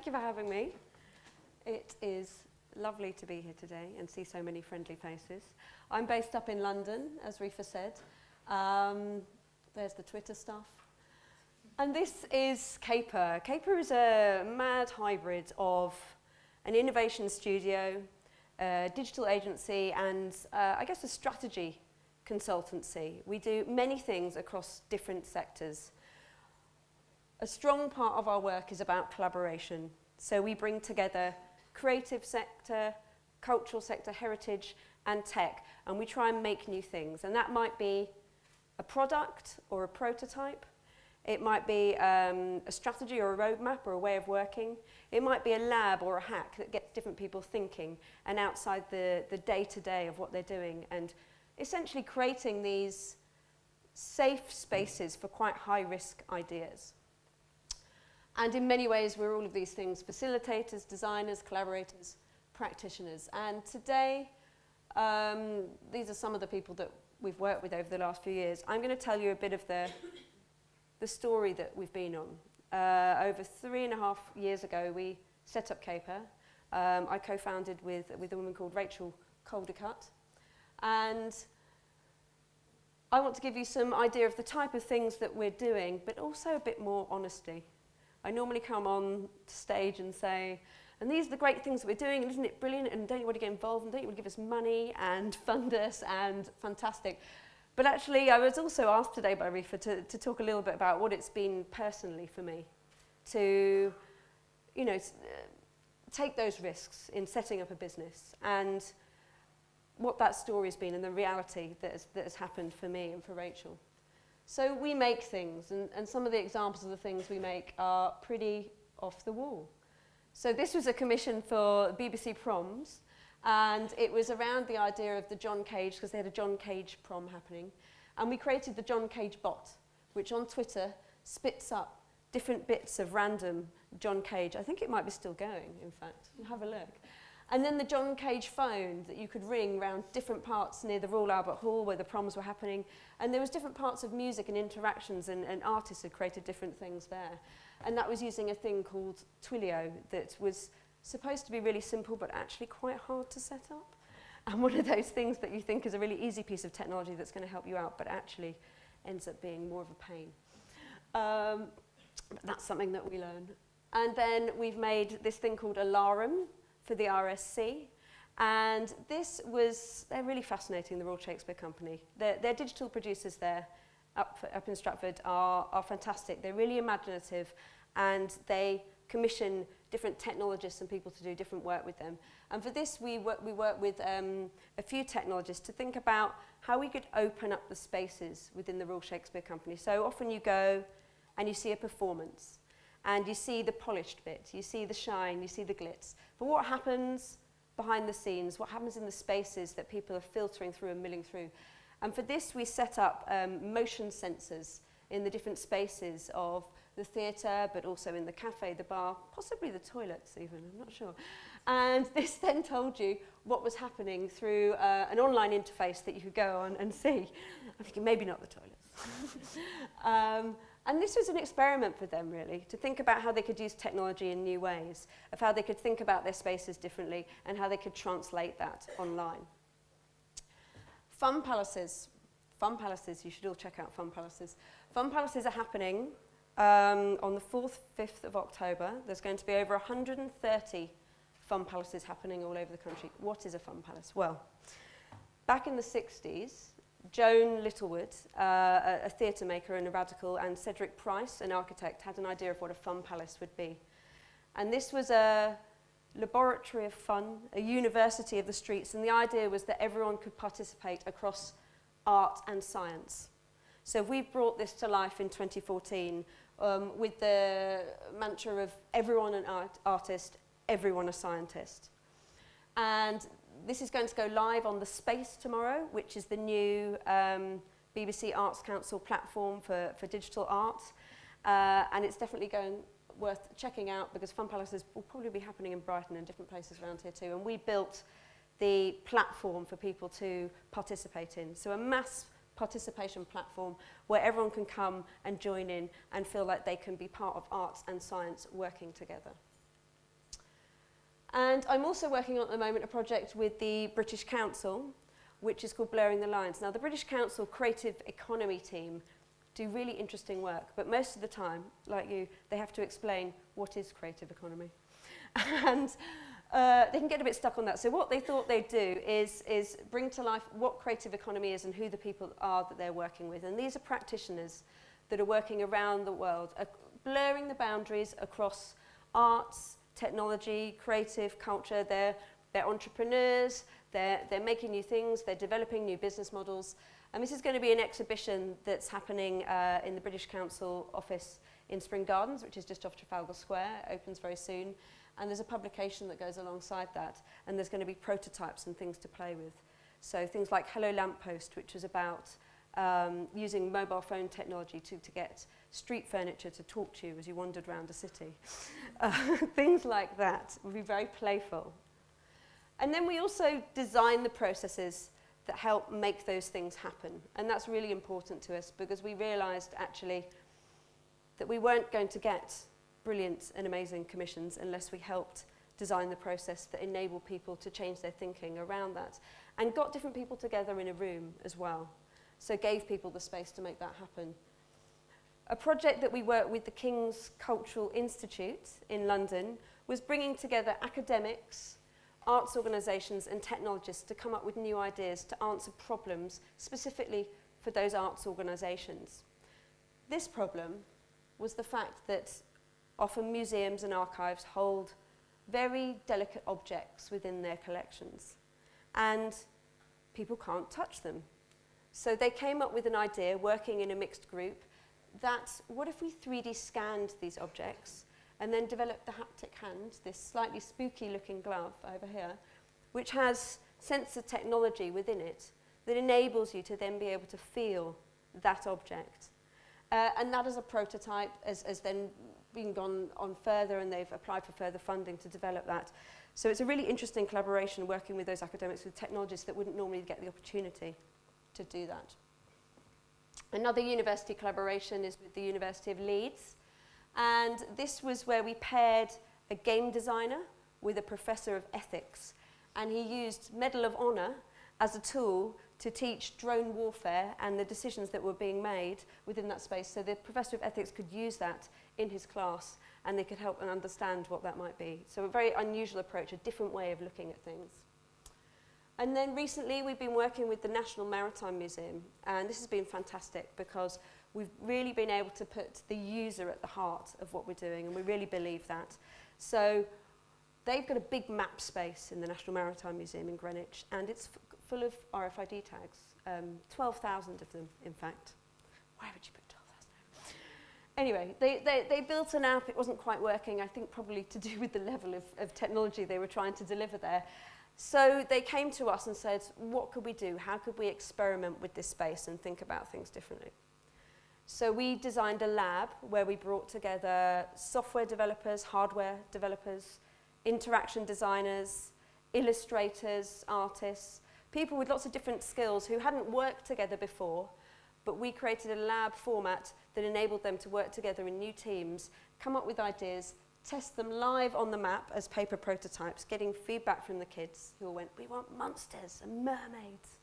Thank you for having me. It is lovely to be here today and see so many friendly faces. I'm based up in London, as Rifa said. There's the Twitter stuff. And this is Caper. Caper is a mad hybrid of an innovation studio, a digital agency, and I guess a strategy consultancy. We do many things across different sectors. A strong part of our work is about collaboration. So we bring together creative sector, cultural sector, heritage, and tech, and we try and make new things. And that might be a product or a prototype. It might be a strategy or a roadmap or a way of working. It might be a lab or a hack that gets different people thinking and outside the day-to-day of what they're doing, and essentially creating these safe spaces for quite high-risk ideas. And in many ways, we're all of these things: facilitators, designers, collaborators, practitioners. And today, these are some of the people that we've worked with over the last few years. I'm going to tell you a bit of the story that we've been on. Over 3.5 years ago, we set up Caper. I co-founded with a woman called Rachel Caldicott. And I want to give you some idea of the type of things that we're doing, but also a bit more honesty. I normally come on stage and say, and these are the great things that we're doing, and isn't it brilliant, and don't you want to get involved, and don't you want to give us money, and fund us, and fantastic. But actually, I was also asked today by Rifa to talk a little bit about what it's been personally for me to, take those risks in setting up a business, and what that story's been, and the reality that has happened for me and for Rachel. So we make things, and some of the examples of the things we make are pretty off the wall. So this was a commission for BBC Proms, and it was around the idea of the John Cage, because they had a John Cage prom happening, and we created the John Cage bot, which on Twitter spits up different bits of random John Cage. I think it might be still going, in fact. Have a look. And then the John Cage phone that you could ring around different parts near the Royal Albert Hall where the proms were happening. And there was different parts of music and interactions, and artists had created different things there. And that was using a thing called Twilio that was supposed to be really simple but actually quite hard to set up. And one of those things that you think is a really easy piece of technology that's going to help you out but actually ends up being more of a pain. But that's something that we learn. And then we've made this thing called Alarum for the RSC, and they're really fascinating, the Royal Shakespeare Company. Their digital producers there up in Stratford are fantastic. They're really imaginative, and they commission different technologists and people to do different work with them. And for this, we work with a few technologists to think about how we could open up the spaces within the Royal Shakespeare Company. So often you go and you see a performance, and you see the polished bit, you see the shine, you see the glitz. But what happens behind the scenes? What happens in the spaces that people are filtering through and milling through? And for this, we set up motion sensors in the different spaces of the theatre, but also in the cafe, the bar, possibly the toilets even, I'm not sure. And this then told you what was happening through an online interface that you could go on and see. I'm thinking maybe not the toilets. And this was an experiment for them, really, to think about how they could use technology in new ways, of how they could think about their spaces differently, and how they could translate that online. Fun Palaces. Fun Palaces, you should all check out Fun Palaces. Fun Palaces are happening on the 4th, 5th of October. There's going to be over 130 Fun Palaces happening all over the country. What is a Fun Palace? Well, back in the 60s, Joan Littlewood, a theatre maker and a radical, and Cedric Price, an architect, had an idea of what a fun palace would be. And this was a laboratory of fun, a university of the streets, and the idea was that everyone could participate across art and science. So we've brought this to life in 2014 with the mantra of everyone an artist, everyone a scientist. And this is going to go live on The Space tomorrow, which is the new BBC Arts Council platform for digital art. And it's definitely worth checking out, because Fun Palaces will probably be happening in Brighton and different places around here too. And we built the platform for people to participate in. So a mass participation platform where everyone can come and join in and feel like they can be part of arts and science working together. And I'm also working on at the moment a project with the British Council, which is called Blurring the Lines. Now, the British Council Creative Economy team do really interesting work, but most of the time, like you, they have to explain what is creative economy. And they can get a bit stuck on that. So what they thought they'd do is bring to life what creative economy is and who the people are that they're working with. And these are practitioners that are working around the world, blurring the boundaries across arts, technology, creative culture. They're entrepreneurs, they're making new things, they're developing new business models. And this is going to be an exhibition that's happening in the British Council office in Spring Gardens, which is just off Trafalgar Square. It opens very soon. And there's a publication that goes alongside that. And there's going to be prototypes and things to play with. So things like Hello Lamppost, which is about using mobile phone technology to get street furniture to talk to you as you wandered around a city. Things like that would be very playful. And then we also design the processes that help make those things happen. And that's really important to us because we realised actually that we weren't going to get brilliant and amazing commissions unless we helped design the process that enabled people to change their thinking around that and got different people together in a room as well. So gave people the space to make that happen. A project that we worked with the King's Cultural Institute in London was bringing together academics, arts organisations and technologists to come up with new ideas to answer problems specifically for those arts organisations. This problem was the fact that often museums and archives hold very delicate objects within their collections and people can't touch them. So they came up with an idea, working in a mixed group, that what if we 3D scanned these objects and then developed the haptic hand, this slightly spooky looking glove over here, which has sensor technology within it that enables you to then be able to feel that object. And that as a prototype has then been gone on further, and they've applied for further funding to develop that. So it's a really interesting collaboration working with those academics, with technologists that wouldn't normally get the opportunity to do that. Another university collaboration is with the University of Leeds, and this was where we paired a game designer with a professor of ethics, and he used Medal of Honor as a tool to teach drone warfare and the decisions that were being made within that space. So the professor of ethics could use that in his class and they could help and understand what that might be. So a very unusual approach, a different way of looking at things. And then recently we've been working with the National Maritime Museum, and this has been fantastic because we've really been able to put the user at the heart of what we're doing, and we really believe that. So they've got a big map space in the National Maritime Museum in Greenwich, and it's full of RFID tags, 12,000 of them, in fact. Why would you put 12,000? Anyway, they built an app. It wasn't quite working, I think probably to do with the level of technology they were trying to deliver there. So they came to us and said, what could we do? How could we experiment with this space and think about things differently? So we designed a lab where we brought together software developers, hardware developers, interaction designers, illustrators, artists, people with lots of different skills who hadn't worked together before, but we created a lab format that enabled them to work together in new teams, come up with ideas, test them live on the map as paper prototypes, getting feedback from the kids who all went, we want monsters and mermaids.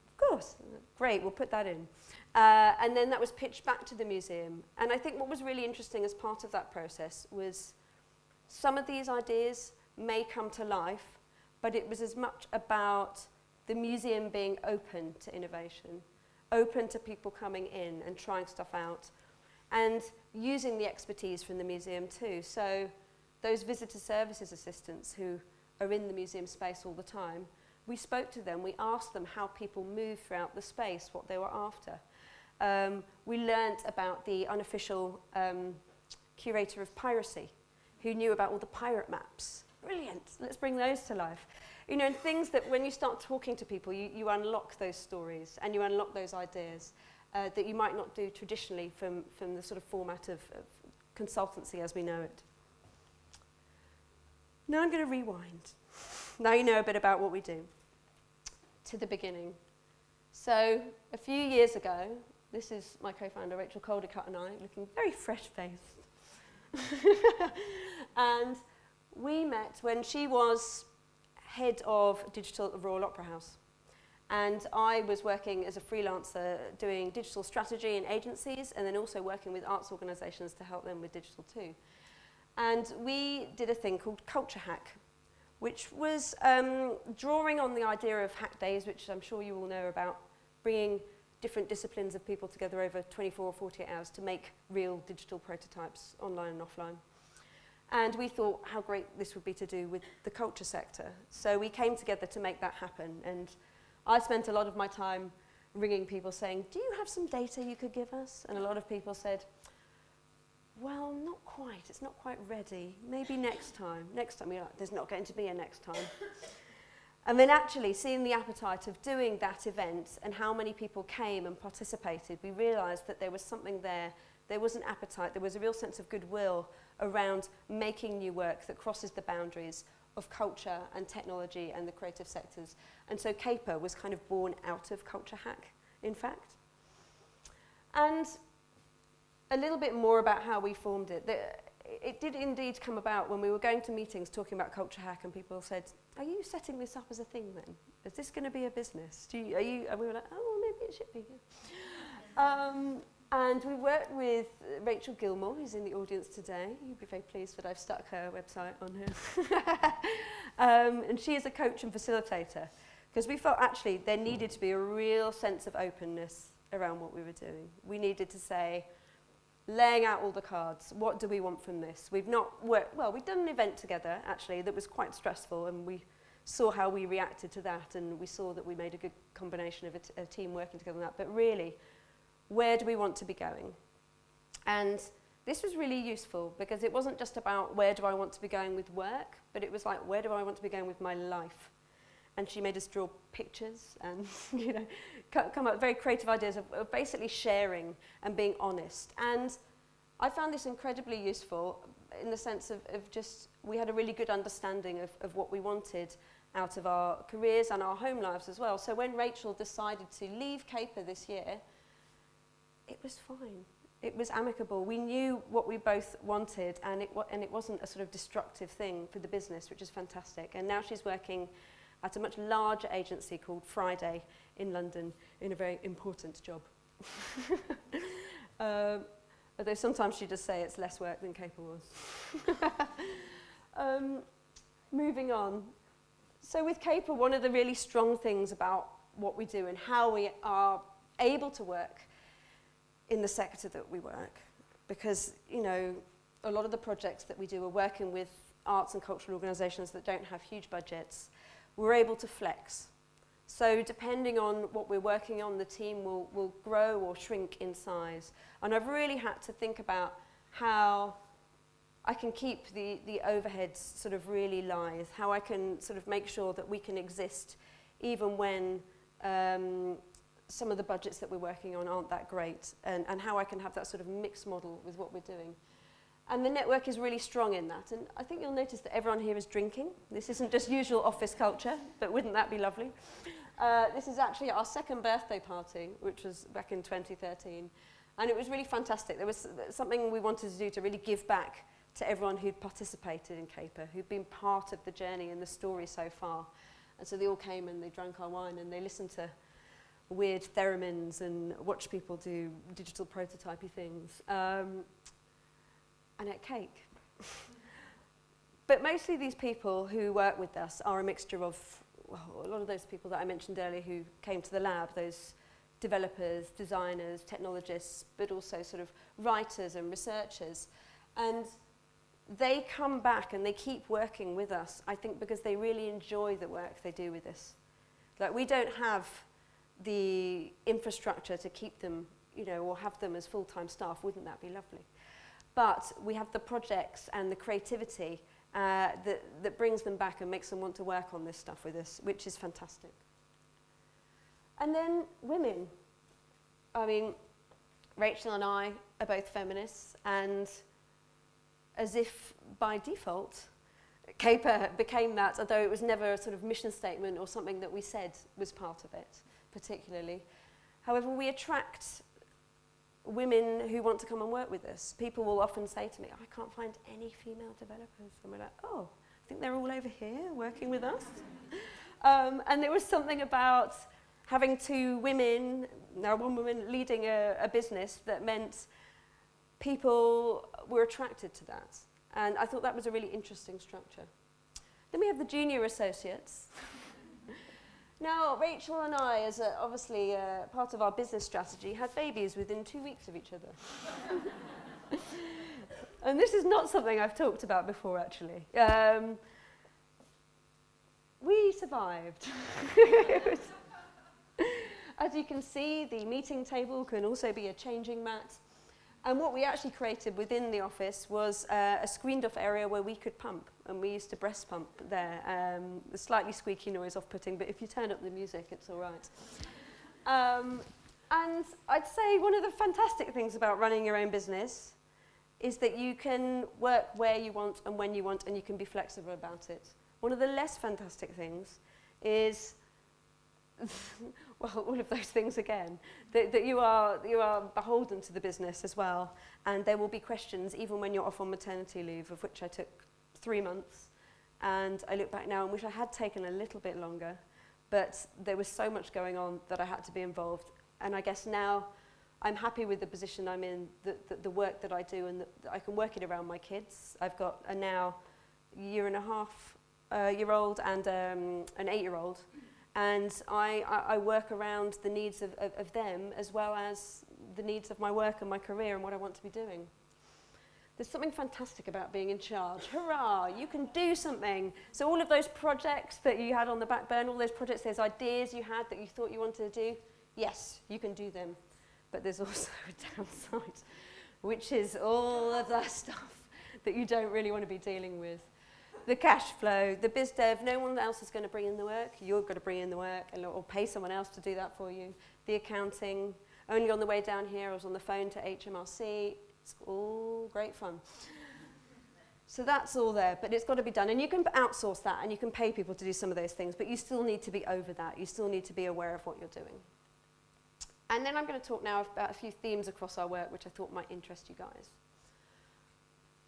Of course, great, we'll put that in. And then that was pitched back to the museum. And I think what was really interesting as part of that process was some of these ideas may come to life, but it was as much about the museum being open to innovation, open to people coming in and trying stuff out, and using the expertise from the museum too. So those visitor services assistants who are in the museum space all the time, we spoke to them, we asked them how people move throughout the space, what they were after. We learnt about the unofficial curator of piracy, who knew about all the pirate maps. Brilliant, let's bring those to life. You know, and things that when you start talking to people, you unlock those stories and you unlock those ideas that you might not do traditionally from the sort of format of consultancy as we know it. Now I'm going to rewind. Now you know a bit about what we do. To the beginning. So a few years ago, this is my co-founder Rachel Caldicott and I, looking very fresh-faced. And we met when she was head of digital at Royal Opera House. And I was working as a freelancer doing digital strategy in agencies and then also working with arts organisations to help them with digital too. And we did a thing called Culture Hack, which was drawing on the idea of hack days, which I'm sure you all know about, bringing different disciplines of people together over 24 or 48 hours to make real digital prototypes online and offline. And we thought how great this would be to do with the culture sector. So we came together to make that happen. And I spent a lot of my time ringing people saying, do you have some data you could give us? And a lot of people said, well, not quite. It's not quite ready. Maybe next time. Next time. You're like, there's not going to be a next time. And then actually seeing the appetite of doing that event and how many people came and participated, we realised that there was something there. There was an appetite. There was a real sense of goodwill around making new work that crosses the boundaries of culture and technology and the creative sectors. And so Caper was kind of born out of Culture Hack, in fact. And a little bit more about how we formed it. It did indeed come about when we were going to meetings talking about Culture Hack and people said, are you setting this up as a thing then? Is this going to be a business? And we were like, oh, well, maybe it should be. And we worked with Rachel Gilmore, who's in the audience today. You'll be very pleased that I've stuck her website on here. And she is a coach and facilitator, because we felt actually there needed to be a real sense of openness around what we were doing. We needed to say, laying out all the cards, what do we want from this? We've not worked, well, we've done an event together, actually, that was quite stressful, and we saw how we reacted to that, and we saw that we made a good combination of a team working together on that. But really, where do we want to be going? And this was really useful because it wasn't just about where do I want to be going with work, but it was like, where do I want to be going with my life? And she made us draw pictures and come up with very creative ideas of basically sharing and being honest. And I found this incredibly useful in the sense of just, we had a really good understanding of what we wanted out of our careers and our home lives as well. So when Rachel decided to leave Caper this year, it was fine. It was amicable. We knew what we both wanted, and it wasn't a sort of destructive thing for the business, which is fantastic. And now she's working at a much larger agency called Friday in London in a very important job. Although sometimes she does say it's less work than Caper was. Moving on. So with Caper, one of the really strong things about what we do and how we are able to work in the sector that we work, because, you know, a lot of the projects that we do are working with arts and cultural organisations that don't have huge budgets. We're able to flex. So depending on what we're working on, the team will grow or shrink in size. And I've really had to think about how I can keep the overheads sort of really lithe, how I can sort of make sure that we can exist even when some of the budgets that we're working on aren't that great, and how I can have that sort of mixed model with what we're doing. And the network is really strong in that. And I think you'll notice that everyone here is drinking. This isn't just usual office culture, but wouldn't that be lovely? This is actually our second birthday party, which was back in 2013. And it was really fantastic. There was something we wanted to do to really give back to everyone who'd participated in Caper, who'd been part of the journey and the story so far. And so they all came and they drank our wine and they listened to weird theremins and watched people do digital prototypey things. And ate cake. But mostly these people who work with us are a mixture of, well, a lot of those people that I mentioned earlier who came to the lab, those developers, designers, technologists, but also sort of writers and researchers. And they come back and they keep working with us, I think, because they really enjoy the work they do with us. Like, we don't have the infrastructure to keep them, you know, or have them as full-time staff. Wouldn't that be lovely? But we have the projects and the creativity that brings them back and makes them want to work on this stuff with us, which is fantastic. And then women. I mean, Rachel and I are both feminists, and as if by default, Caper became that, although it was never a sort of mission statement or something that we said was part of it, particularly. However, we attract women who want to come and work with us. People will often say to me, oh, I can't find any female developers. And we're like, oh, think they're all over here working with us. And there was something about having two women, now one woman leading a business that meant people were attracted to that. And I thought that was a really interesting structure. Then we have the junior associates. Now, Rachel and I, as obviously part of our business strategy, had babies within 2 weeks of each other. And this is not something I've talked about before, actually. We survived. As you can see, the meeting table can also be a changing mat. And what we actually created within the office was a screened-off area where we could pump. And we used to breast pump there. The slightly squeaky noise off-putting, but if you turn up the music, it's all right. And I'd say one of the fantastic things about running your own business is that you can work where you want and when you want, and you can be flexible about it. One of the less fantastic things is, well, all of those things again, that you are beholden to the business as well, and there will be questions even when you're off on maternity leave, of which I took 3 months, and I look back now and wish I had taken a little bit longer, but there was so much going on that I had to be involved, and I guess now I'm happy with the position I'm in, the work that I do, and that I can work it around my kids. I've got a now 1.5-year-old and an 8-year-old, and I work around the needs of them as well as the needs of my work and my career and what I want to be doing. There's something fantastic about being in charge. Hurrah, you can do something. So all of those projects that you had on the back burner, all those projects, those ideas you had that you thought you wanted to do, yes, you can do them. But there's also a downside, which is all of that stuff that you don't really want to be dealing with. The cash flow, the biz dev, no one else is going to bring in the work. You're going to bring in the work or pay someone else to do that for you. The accounting, only on the way down here, I was on the phone to HMRC. It's all great fun. So that's all there, but it's got to be done. And you can outsource that and you can pay people to do some of those things, but you still need to be over that. You still need to be aware of what you're doing. And then I'm going to talk now about a few themes across our work which I thought might interest you guys.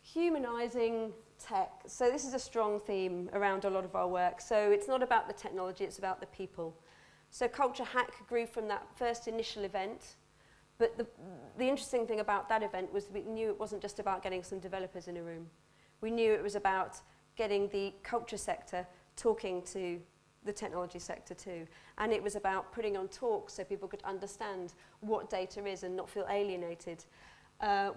Humanising tech. So this is a strong theme around a lot of our work. So it's not about the technology, it's about the people. So Culture Hack grew from that first initial event, but the interesting thing about that event was we knew it wasn't just about getting some developers in a room. We knew it was about getting the culture sector talking to the technology sector too. And it was about putting on talks so people could understand what data is and not feel alienated.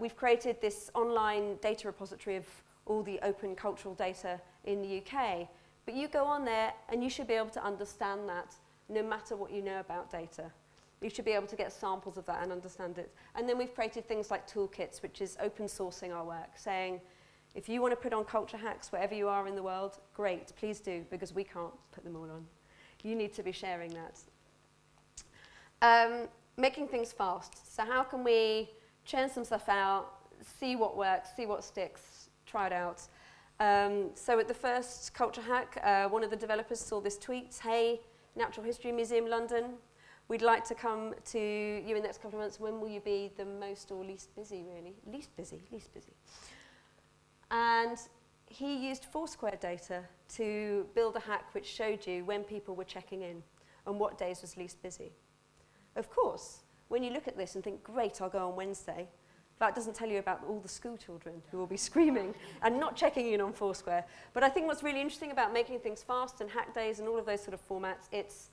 We've created this online data repository of all the open cultural data in the UK. But you go on there and you should be able to understand that no matter what you know about data. You should be able to get samples of that and understand it. And then we've created things like toolkits, which is open sourcing our work, saying, if you want to put on culture hacks wherever you are in the world, great, please do, because we can't put them all on. You need to be sharing that. Making things fast. So how can we churn some stuff out, see what works, see what sticks, try it out. So at the first culture hack, one of the developers saw this tweet, hey, Natural History Museum London, we'd like to come to you in the next couple of months. When will you be the most or least busy, really? Least busy. And he used Foursquare data to build a hack which showed you when people were checking in and what days was least busy. Of course, when you look at this and think, great, I'll go on Wednesday, that doesn't tell you about all the school children who will be screaming and not checking in on Foursquare. But I think what's really interesting about making things fast and hack days and all of those sort of formats, it's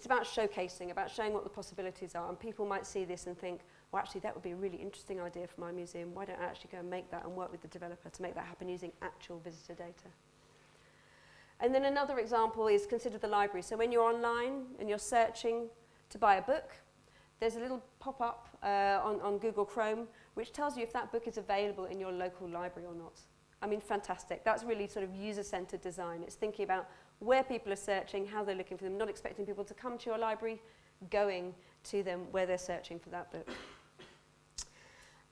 about showcasing, about showing what the possibilities are. And people might see this and think, well, actually, that would be a really interesting idea for my museum. Why don't I actually go and make that and work with the developer to make that happen using actual visitor data? And then another example is consider the library. So when you're online and you're searching to buy a book, there's a little pop-up on Google Chrome which tells you if that book is available in your local library or not. I mean, fantastic. That's really sort of user-centered design. It's thinking about where people are searching, how they're looking for them, not expecting people to come to your library, going to them where they're searching for that book.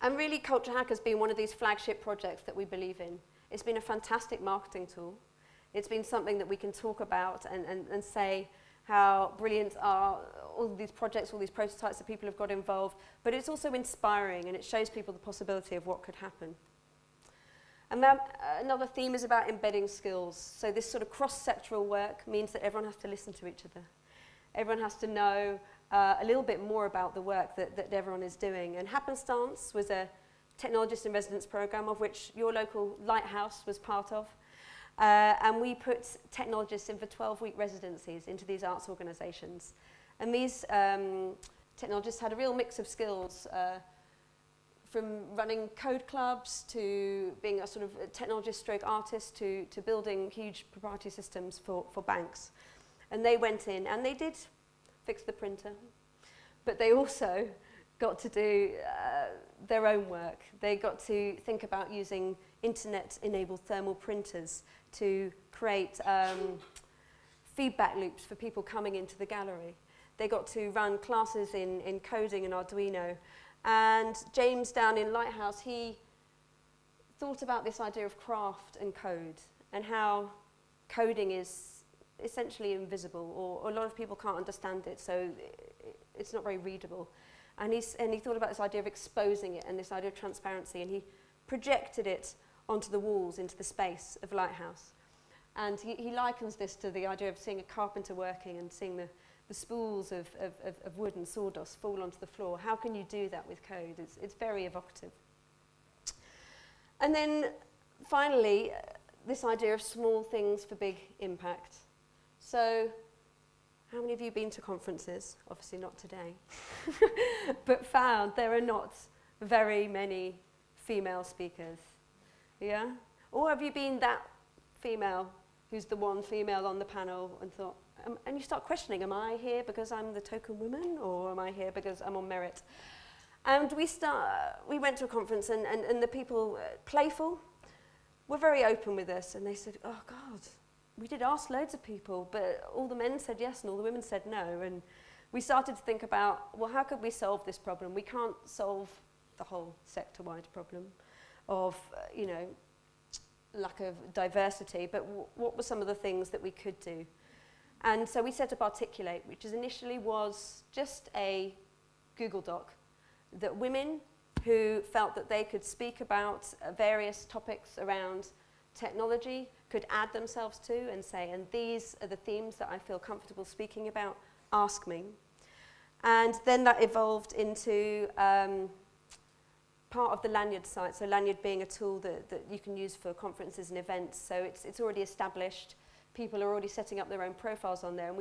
And really, Culture Hack has been one of these flagship projects that we believe in. It's been a fantastic marketing tool. It's been something that we can talk about and say how brilliant are all these projects, all these prototypes that people have got involved, but it's also inspiring and it shows people the possibility of what could happen. And then another theme is about embedding skills. So this sort of cross-sectoral work means that everyone has to listen to each other. Everyone has to know a little bit more about the work that everyone is doing. And Happenstance was a technologist in residence program of which your local Lighthouse was part of. And we put technologists in for 12-week residencies into these arts organisations. And these technologists had a real mix of skills, from running code clubs to being a sort of a technologist stroke artist to building huge proprietary systems for banks. And they went in and they did fix the printer, but they also got to do their own work. They got to think about using internet-enabled thermal printers to create feedback loops for people coming into the gallery. They got to run classes in coding and Arduino. And James down in Lighthouse, he thought about this idea of craft and code and how coding is essentially invisible, or a lot of people can't understand it, so it's not very readable. And he thought about this idea of exposing it and this idea of transparency, and he projected it onto the walls, into the space of Lighthouse. And he likens this to the idea of seeing a carpenter working and seeing the spools of wood and sawdust fall onto the floor. How can you do that with code? It's very evocative. And then finally, this idea of small things for big impact. So how many of you have been to conferences? Obviously not today. But found there are not very many female speakers. Yeah? Or have you been that female who's the one female on the panel and thought, and you start questioning, am I here because I'm the token woman, or am I here because I'm on merit? And we went to a conference, and the people, playful, were very open with us, and they said, oh God, we did ask loads of people, but all the men said yes and all the women said no. And we started to think about, well, how could we solve this problem? We can't solve the whole sector-wide problem of, lack of diversity, but what were some of the things that we could do? And so we set up Articulate, which initially was just a Google Doc that women who felt that they could speak about various topics around technology could add themselves to and say, and these are the themes that I feel comfortable speaking about, ask me. And then that evolved into part of the Lanyard site, so Lanyard being a tool that you can use for conferences and events. So it's already established. People are already setting up their own profiles on there, and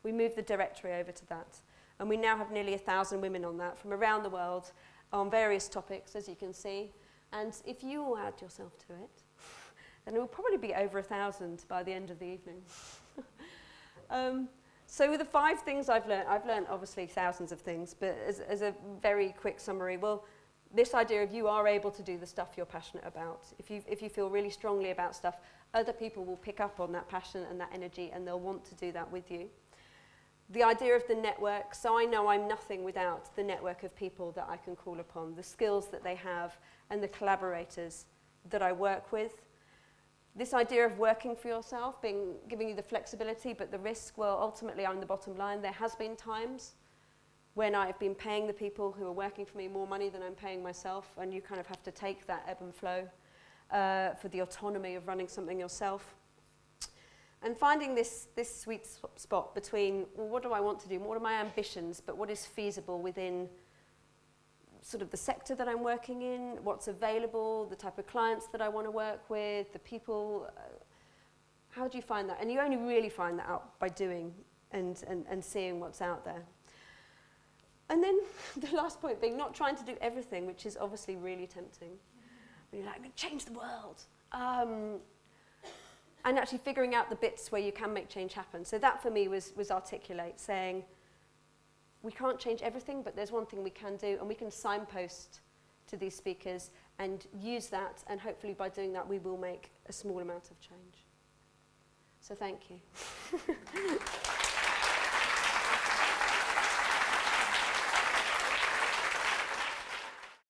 we moved the directory over to that. And we now have nearly 1,000 women on that from around the world on various topics, as you can see. And if you all add yourself to it, then it will probably be over 1,000 by the end of the evening. So the 5 things I've learned obviously thousands of things, but as a very quick summary, well, this idea of you are able to do the stuff you're passionate about. If you feel really strongly about stuff, other people will pick up on that passion and that energy, and they'll want to do that with you. The idea of the network, so I know I'm nothing without the network of people that I can call upon, the skills that they have, and the collaborators that I work with. This idea of working for yourself, giving you the flexibility, but the risk, well, ultimately I'm the bottom line. There has been times when I've been paying the people who are working for me more money than I'm paying myself, and you kind of have to take that ebb and flow for the autonomy of running something yourself. And finding this sweet spot between, well, what do I want to do? What are my ambitions, but what is feasible within sort of the sector that I'm working in, what's available, the type of clients that I want to work with, the people. How do you find that? And you only really find that out by doing and seeing what's out there. And then the last point being not trying to do everything, which is obviously really tempting. You're like, change the world. And actually figuring out the bits where you can make change happen. So that for me was Articulate, saying we can't change everything, but there's one thing we can do, and we can signpost to these speakers and use that, and hopefully by doing that we will make a small amount of change. So thank you.